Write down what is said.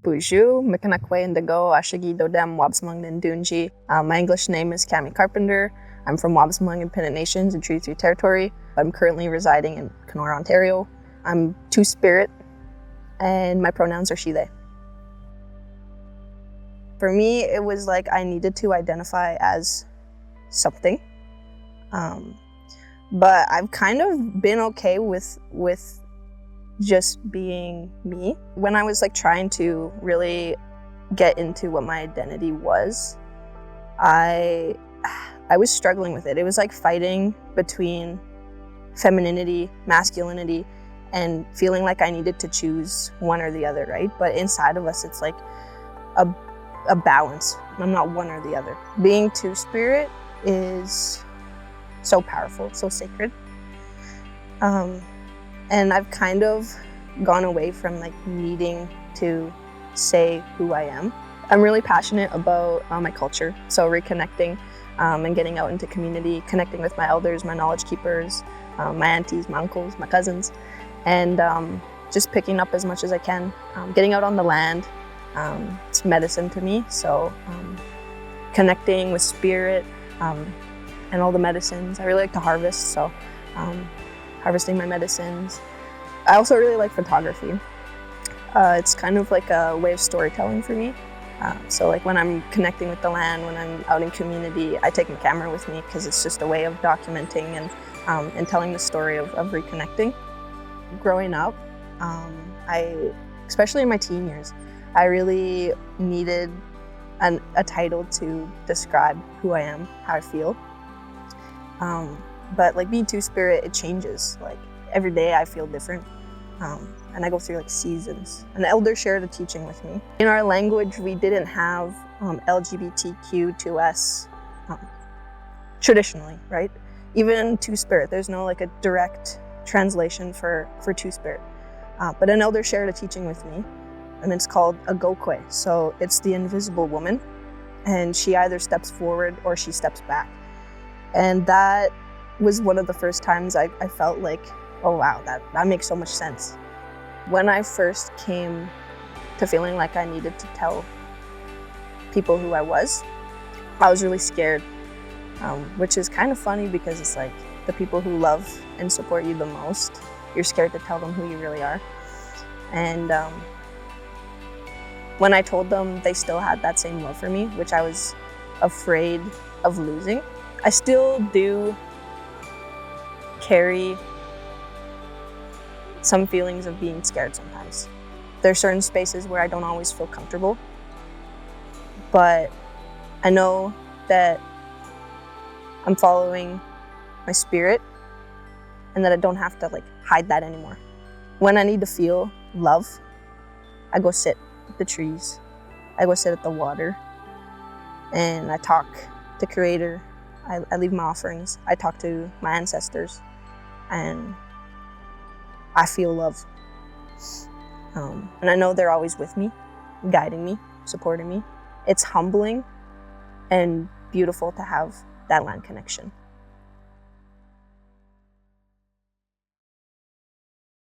Buju, Mikanakwe Indigo, Ashagido Dem, Wabaseemoong Independent. My English name is Cami Carpenter. I'm from Wabaseemoong Independent Nation in Treaty 3 Territory. I'm currently residing in Kenora, Ontario. I'm Two-Spirit, and my pronouns are she, they. For me, it was like I needed to identify as something. But I've kind of been okay with just being me. When I was like trying to really get into what my identity was, I was struggling with it. It was like fighting between femininity, masculinity, and feeling like I needed to choose one or the other, right? But inside of us, it's like a balance. I'm not one or the other. Being Two-Spirit is so powerful, so sacred. And I've kind of gone away from like needing to say who I am. I'm really passionate about my culture, so reconnecting and getting out into community, connecting with my elders, my knowledge keepers, my aunties, my uncles, my cousins, and just picking up as much as I can. Getting out on the land, it's medicine to me, so connecting with spirit and all the medicines. I really like to harvest, so harvesting my medicines. I also really like photography. It's kind of like a way of storytelling for me. So like when I'm connecting with the land, when I'm out in community, I take my camera with me because it's just a way of documenting and telling the story of reconnecting. Growing up, especially in my teen years, I really needed a title to describe who I am, how I feel. But like being Two-Spirit, it changes. Like every day I feel different. And I go through like seasons. An elder shared a teaching with me. In our language, we didn't have LGBTQ2S traditionally, right? Even Two-Spirit, there's no like a direct translation for Two-Spirit. But an elder shared a teaching with me, and it's called a gokwe. So it's the invisible woman, and she either steps forward or she steps back. And that was one of the first times I felt like, oh wow, that makes so much sense. When I first came to feeling like I needed to tell people who I was really scared, which is kind of funny because it's like the people who love and support you the most, you're scared to tell them who you really are. And when I told them, they still had that same love for me, which I was afraid of losing. I still do carry some feelings of being scared sometimes. There are certain spaces where I don't always feel comfortable, but I know that I'm following my spirit and that I don't have to like hide that anymore. When I need to feel love, I go sit at the trees, I go sit at the water, and I talk to Creator. I leave my offerings, I talk to my ancestors, and I feel love. And I know they're always with me, guiding me, supporting me. It's humbling and beautiful to have that land connection.